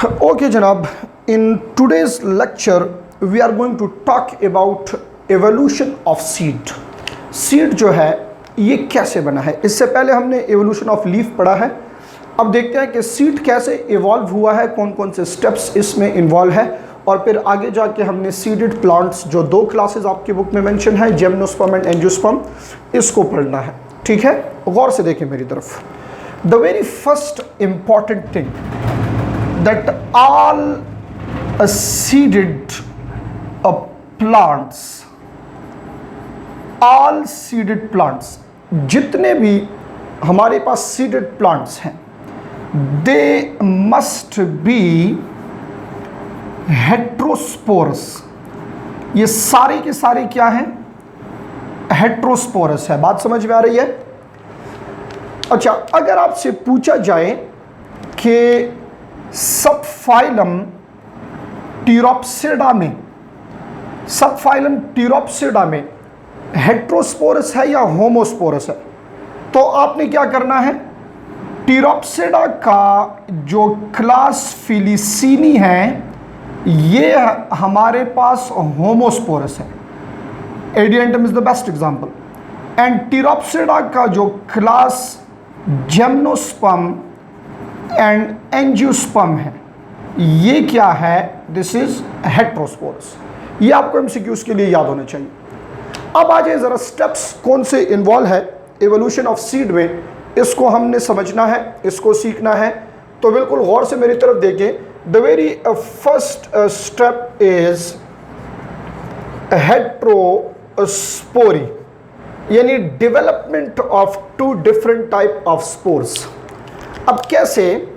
Okay, Janab. In today's lecture, we are going to talk about evolution of seed. Seed जो है ये कैसे बना है। इससे पहले हमने evolution of leaf पढ़ा है। अब देखते हैं कि सीड कैसे इवॉल्व हुआ है, कौन कौन से स्टेप्स इसमें इन्वॉल्व है, और फिर आगे जाके हमने सीडेड प्लांट्स जो दो क्लासेस आपकी बुक में मेंशन है, जिम्नोस्पर्म एंड एंजियोस्पर्म, इसको पढ़ना है। ठीक है, गौर से देखें मेरी तरफ। The very first important thing that all seeded plants, जितने भी हमारे पास सीडेड प्लांट्स हैं, they must be heterosporous। ये सारे के सारे क्या हैं? हेट्रोस्पोरस है। बात समझ में आ रही है? अच्छा, अगर आपसे पूछा जाए कि सबफाइलम टीरोप्सिडा में हेट्रोस्पोरस है या होमोस्पोरस है, तो आपने क्या करना है? टीरोप्सिडा का जो क्लास फिलिसीनी है, ये हमारे पास होमोस्पोरस है। Adiantum is the best example. And Pteropsida का जो क्लास जिम्नोस्पर्म एंड एंजियोस्पर्म है, ये क्या है? This is heterosporous. ये आपको एमसीक्यूज के लिए याद होना चाहिए। अब आ जाए जरा स्टेप्स कौन से इन्वॉल्व है एवोल्यूशन ऑफ सीड में, इसको हमने समझना है, इसको सीखना है। तो बिल्कुल गौर से मेरी तरफ देखें। The very first step is heterospory, यानी development of two different type of spores. अब कैसे?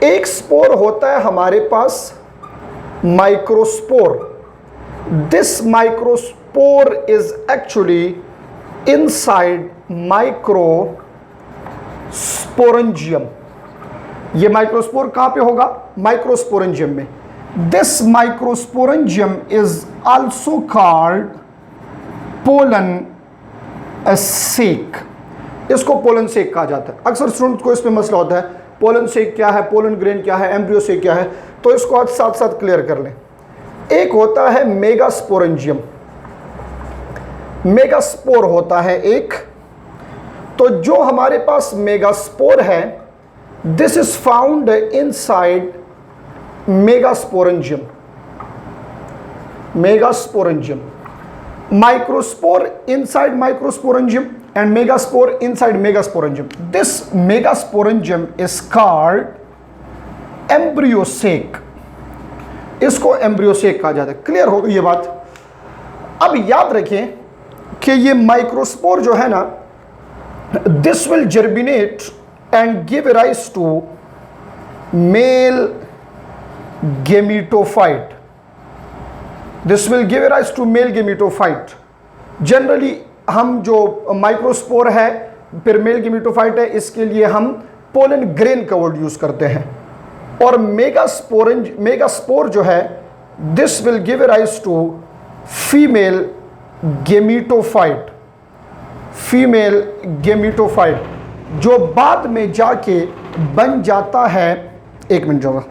एक स्पोर होता है हमारे पास microspore. This microspore is actually inside microsporangium. ये माइक्रोस्पोर कहां पे होगा? माइक्रोस्पोरेंजियम में। This microsporangium is also called pollen sac. इसको पोलन सेक कहा जाता है। अक्सर स्टूडेंट को इसमें मसला होता है, पोलन सेक क्या है, पोलन ग्रेन क्या है, एम्ब्रियो सेक क्या है, तो इसको आज साथ साथ क्लियर कर लें। एक होता है मेगास्पोरेंजियम, मेगास्पोर होता है एक। तो जो हमारे पास मेगास्पोर है, this is found inside megasporangium. Microspore inside microsporangium and megaspore inside megasporangium. This megasporangium is called embryo sac. इसको embryo sac कहा जाता है। क्लियर हो गई ये बात? अब याद रखें कि ये माइक्रोस्पोर जो है ना, this will germinate and give rise to male gametophyte. This will give rise to male gametophyte. Generally हम जो माइक्रोस्पोर है फिर मेल गेमेटोफाइट है, इसके लिए हम पोलन ग्रेन का वर्ड यूज करते हैं। और मेगास्पोर जो है, this will give rise to female gametophyte, जो बाद में जाके बन जाता है। एक मिनट जरा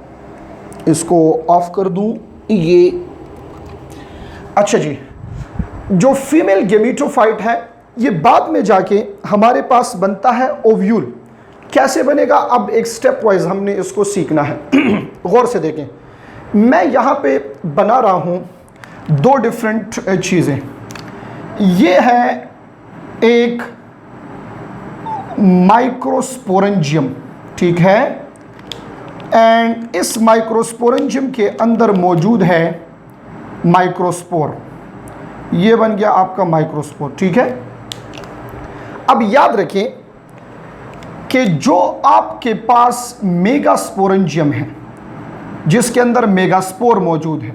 इसको ऑफ कर दूं। ये अच्छा जी, जो फीमेल गेमेटोफाइट है, ये बाद में जाके हमारे पास बनता है ओव्यूल। कैसे बनेगा? अब एक स्टेप वाइज हमने इसको सीखना है। गौर से देखें, मैं यहाँ पे बना रहा हूँ दो डिफरेंट चीज़ें। ये है एक माइक्रोस्पोरेंजियम, ठीक है, एंड इस माइक्रोस्पोरेंजियम के अंदर मौजूद है माइक्रोस्पोर। ये बन गया आपका माइक्रोस्पोर, ठीक है। अब याद रखें कि जो आपके पास मेगास्पोरेंजियम है, जिसके अंदर मेगास्पोर मौजूद है,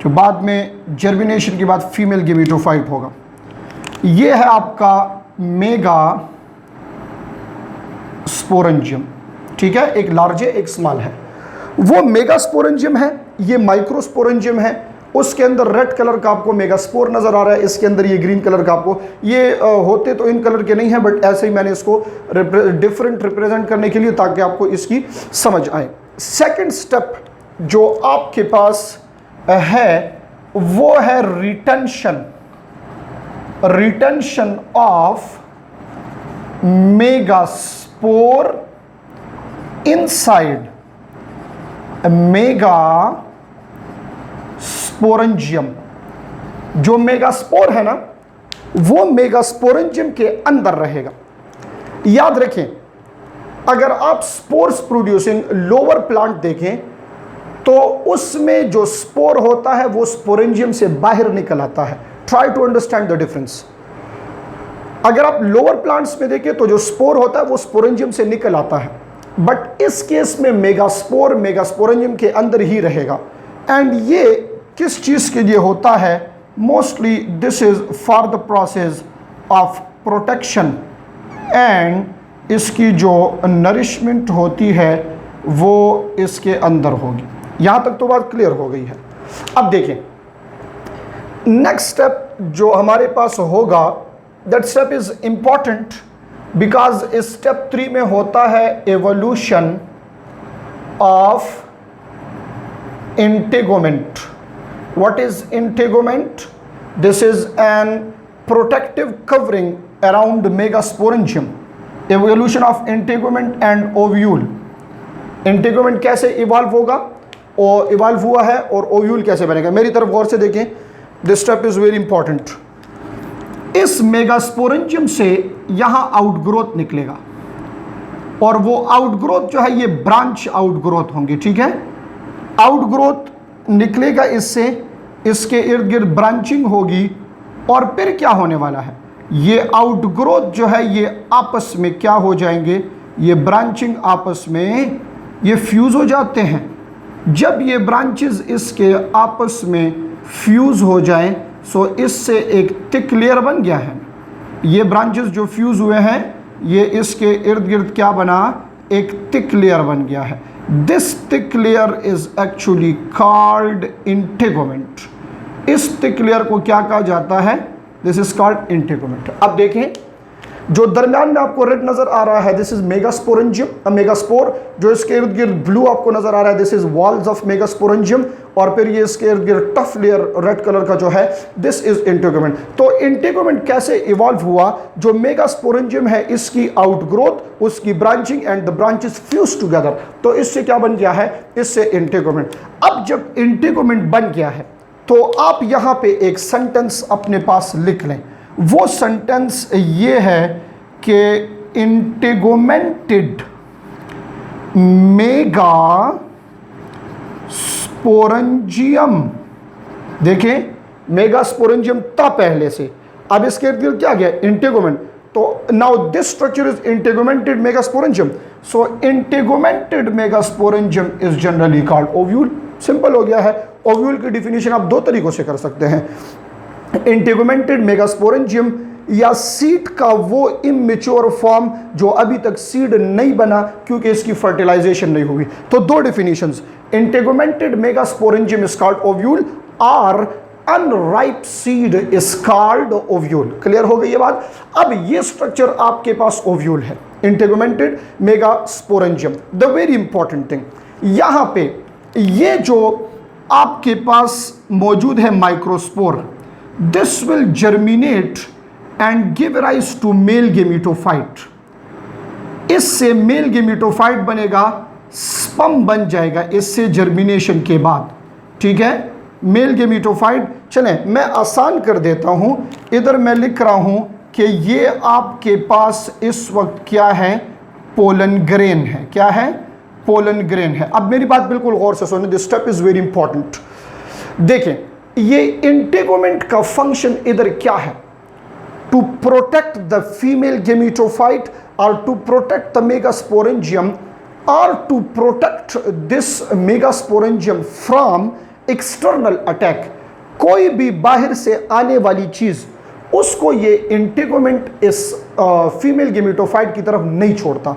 जो बाद में जर्मिनेशन के बाद फीमेल गेमेटोफाइट होगा, ये है आपका मेगास्पोरेंजियम, ठीक है। एक लार्ज है, एक स्मॉल है। वो मेगास्पोरेंजियम है, ये माइक्रोस्पोरेंजियम है। उसके अंदर रेड कलर का आपको मेगास्पोर नजर आ रहा है, इसके अंदर ये ग्रीन कलर का आपको, ये होते तो इन कलर के नहीं है, बट ऐसे ही मैंने इसको डिफरेंट रिप्रेजेंट करने के लिए, ताकि आपको इसकी समझ आए। सेकंड स्टेप जो आपके पास है वो है retention of megaspore inside megasporangium. जो मेगास्पोर है ना, वो मेगास्पोरेंजियम के अंदर रहेगा। याद रखें, अगर आप स्पोर्स प्रोड्यूसिंग लोअर प्लांट देखें तो उसमें जो स्पोर होता है वो स्पोरेंजियम से बाहर निकल आता है। Try to understand the difference. अगर आप लोअर प्लांट्स में देखें तो जो स्पोर होता है वो स्पोरेंजियम से निकल आता है, बट इस केस में मेगास्पोर मेगास्पोरेंजियम के अंदर ही रहेगा। एंड ये किस चीज़ के लिए होता है? Mostly this is for the process of protection, and इसकी जो नरिशमेंट होती है वो इसके अंदर होगी। यहाँ तक तो बात क्लियर हो गई है। अब देखें नेक्स्ट स्टेप जो हमारे पास होगा, that step is important because step 3 में होता है evolution of integument. What is integument? This is an protective covering around megasporangium. Evolution of integument and ovule. Integument कैसे इवॉल्व होगा और इवॉल्व हुआ है, और ओव्यूल कैसे बनेगा? मेरी तरफ गौर से देखें, this step is very important. इस मेगास्पोरेंजियम से यहां आउटग्रोथ निकलेगा, और वो आउटग्रोथ जो है ये ब्रांच आउटग्रोथ होंगी। ठीक है, आउटग्रोथ निकलेगा इससे, इसके इर्द गिर्द ब्रांचिंग होगी, और फिर क्या होने वाला है? ये आउटग्रोथ जो है ये आपस में क्या हो जाएंगे? ये ब्रांचिंग आपस में ये फ्यूज हो जाते हैं। जब ये ब्रांचेस इसके आपस में फ्यूज हो जाएं, सो इससे एक थिक लेयर बन गया है। ये ब्रांचेस जो फ्यूज हुए हैं ये इसके इर्द गिर्द क्या बना? एक थिक लेयर बन गया है। This thick layer is actually called integument. इस थिक लेयर को क्या कहा जाता है? This is called integument. अब देखें, जो दरम्यान में आपको रेड नजर आ रहा है दिस इज मेगास्पोरेंजियम, मेगास्पोर। जो इसके इर्द गिर्द ब्लू आपको नजर आ रहा है this is walls of megasporangium, और फिर ये इसके इर्द गिर्द टफ लेयर रेड कलर का जो है दिस इज इंटेगोमेंट। तो इंटेगोमेंट कैसे इवॉल्व हुआ? जो मेगास्पोरेंजियम है इसकी आउटग्रोथ, उसकी branching and the branches fuse together, तो इससे क्या बन गया है? इससे इंटेगोमेंट। अब जब इंटेगोमेंट बन गया है तो आप यहां पे एक सेंटेंस अपने पास लिख लें। वो सेंटेंस ये है कि इंटेगोमेंटेड मेगा स्पोरेंजियम। देखें, मेगा स्पोरेंजियम था पहले से, अब इसके इर्द गिर्द क्या गया? इंटेगोमेंट। तो now this structure is integumented megasporangium. So integumented megasporangium is generally called ovule. Simple हो गया है। ओव्यूल की डिफिनीशन आप दो तरीकों से कर सकते हैं। इंटेगोमेंटेड मेगास्पोरेंजियम या सीड का वो इमेच्योर फॉर्म जो अभी तक सीड नहीं बना क्योंकि इसकी फर्टिलाइजेशन नहीं हुई। तो दो definitions, integumented megasporangium is called ovule और unripe seed is called ovule. Clear हो गई ये बात? अब ये स्ट्रक्चर आपके पास ओव्यूल है, integumented megasporangium. The very important thing यहां पे ये जो आपके पास मौजूद है microspore, this will germinate and give rise to male gametophyte. इससे मेल गेमिटोफाइट बनेगा, स्पर्म बन जाएगा इससे जर्मिनेशन के बाद। ठीक है, मेल गेमिटोफाइट। चलें मैं आसान कर देता हूं, इधर मैं लिख रहा हूं कि ये आपके पास इस वक्त क्या है? पोलन ग्रेन है। क्या है? पोलन ग्रेन है। अब मेरी बात बिल्कुल गौर से सुनिए, this step is very important. देखें, ये इंटेगोमेंट का फंक्शन इधर क्या है? To protect the female gametophyte और टू प्रोटेक्ट द मेगास्पोरेंजियम और to protect this megasporangium from external attack. कोई भी बाहर से आने वाली चीज उसको ये इंटेगोमेंट इस फीमेल गेमिटोफाइट की तरफ नहीं छोड़ता।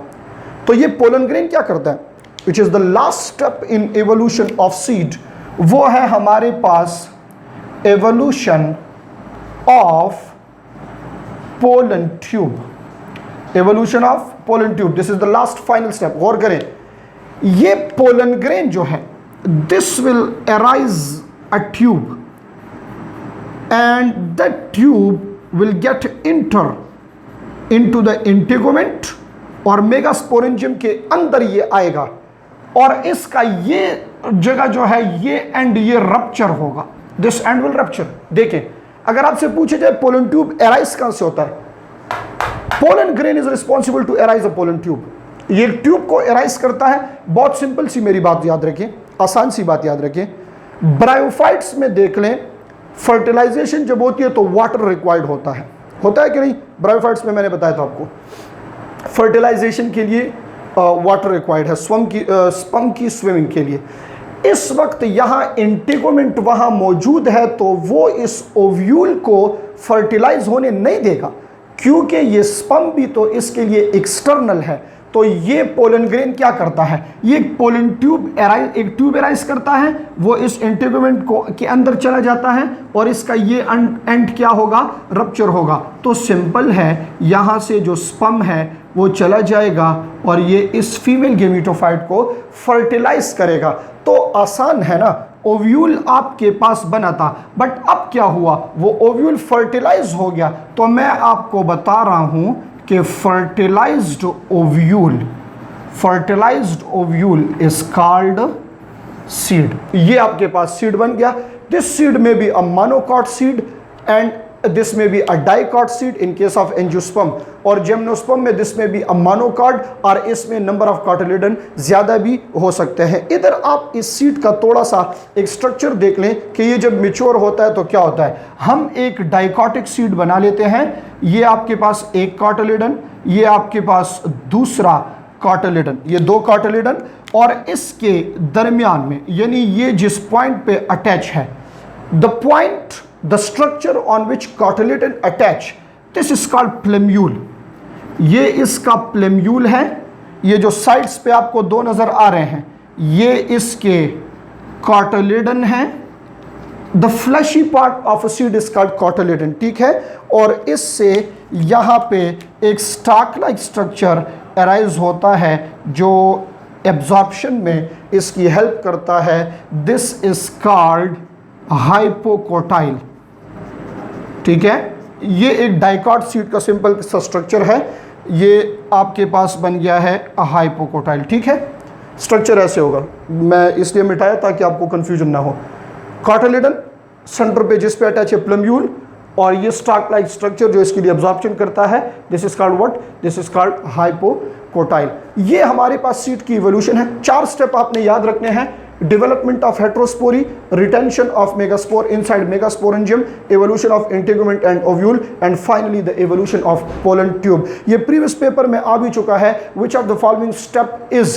तो ये पोलन ग्रेन क्या करता है? Which is the last step in evolution of seed, वो है हमारे पास evolution of pollen tube. Evolution of pollen tube, this is the last final step. गौर करें, ये पोलन ग्रेन जो है, this will arise a tube and that tube will get enter into the integument और मेगास्पोरेंजियम के अंदर ये आएगा और इसका ये जगह जो है ये एंड ये रप्चर होगा, दिस एंड विल रप्चर। देखें, अगर आपसे पूछे जाए पोलन ट्यूब एराइज कहां से होता है, pollen grain is responsible to arise a pollen tube. ये ट्यूब को एराइज करता है, बहुत सिंपल सी मेरी बात याद रखें, आसान सी बात याद रखें। ब्रायोफाइट्स में देख लें, फर्टिलाइजेशन जब होती है तो वाटर रिक्वायर्ड होता है कि नहीं? ब्रायोफाइट्स में मैंने बताया था आपको, फर्टिलाइजेशन के लिए वाटर रिक्वायर्ड है, स्पर्म की स्विमिंग के लिए। इस वक्त यहाँ इंटेगुमेंट वहाँ मौजूद है तो वो इस ओव्यूल को फर्टिलाइज होने नहीं देगा, क्योंकि ये स्पर्म भी तो इसके लिए एक्सटर्नल है। तो ये पोलन ग्रेन क्या करता है, ये पोलन ट्यूब एराइज करता है, वो इस इंटेगुमेंट को के अंदर चला जाता है और इसका ये एंड क्या होगा, रप्चर होगा। तो सिंपल है, यहाँ से जो स्पर्म है वो चला जाएगा और ये इस फीमेल गेमेटोफाइट को फर्टिलाइज करेगा। तो आसान है ना, ओव्यूल आपके पास बना था, बट अब क्या हुआ, वो ओव्यूल फर्टिलाइज हो गया। तो मैं आपको बता रहा हूं कि fertilized ovule is called seed. ये आपके पास सीड बन गया। This seed may be a monocot seed and this may be a dicot seed in case of angiosperm, और जिम्नोस्पर्म में this may be a monocot, और इसमें नंबर ऑफ कॉटिलिडन ज्यादा भी हो सकते हैं। इधर आप इस सीड का थोड़ा सा एक स्ट्रक्चर देख लें कि ये जब मैच्योर होता है तो क्या होता है। हम एक डाइकॉटिक सीड बना लेते हैं, ये आपके पास एक कॉटिलिडन, ये आपके पास दूसरा कॉटिलिडन, ये दो कॉटिलिडन, और इसके दरमियान में यानी ये जिस पॉइंट पे अटैच है, the structure on which cotyledon attach, this is called plumule। ये इसका प्लेम्यूल है। ये जो साइड्स पे आपको दो नजर आ रहे हैं ये इसके कॉटिलिडन है। The fleshy part of a seed is called cotyledon, ठीक है। और इससे यहाँ पे एक स्टाक लाइक स्ट्रक्चर अराइज होता है जो एब्जॉर्प्शन में इसकी हेल्प करता है। दिस इज कॉल्ड हाइपोकोटाइल, ठीक है। ये एक डाइकॉट सीड का सिंपल सा स्ट्रक्चर है। ये आपके पास बन गया है हाइपोकोटाइल, ठीक है। स्ट्रक्चर ऐसे होगा, मैं इसलिए मिटाया ताकि आपको कंफ्यूजन ना हो। कॉटिलिडन सेंटर पे जिस पे अटैच है प्लम्यूल, और ये स्टाक लाइक स्ट्रक्चर जो इसके लिए एब्जॉर्प्शन करता है, this is called what, this is called hypocotyl. ये हमारे पास सीड की इवोल्यूशन है। 4 स्टेप आपने याद रखने हैं। Development of heterospory, retention of megaspore inside megasporangium, evolution of integument and ovule, and finally the evolution of pollen tube। ये previous paper में आ भी चुका है। Which of the following step is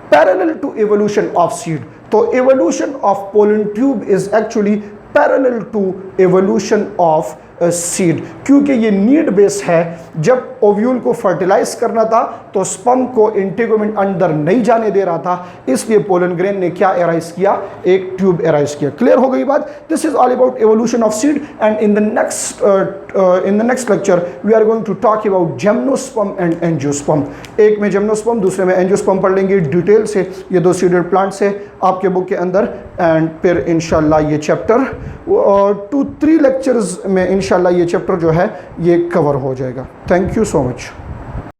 parallel to evolution of seed? तो evolution of pollen tube is actually parallel to evolution of seed, क्योंकि ये need base है। जब ओव्यूल को फर्टिलाइज करना था तो स्पर्म को इंटेगुमेंट अंदर नहीं जाने दे रहा था, इसलिए पोलन ग्रेन ने क्या एराइज किया, एक ट्यूब एराइज किया। क्लियर हो गई बात। This is all about evolution of seed and in the next lecture we are going to talk about gymnosperm and angiosperm. एक में जिम्नोस्पर्म, दूसरे में एंजियोस्पर्म पढ़ लेंगे डिटेल से। ये 2 सीडेड प्लांट्स है आपके बुक के अंदर, एंड फिर इंशाल्लाह ये चैप्टर 2-3 लेक्चर्स में इंशाल्लाह ये चैप्टर जो है ये कवर हो जाएगा। Thank you so much.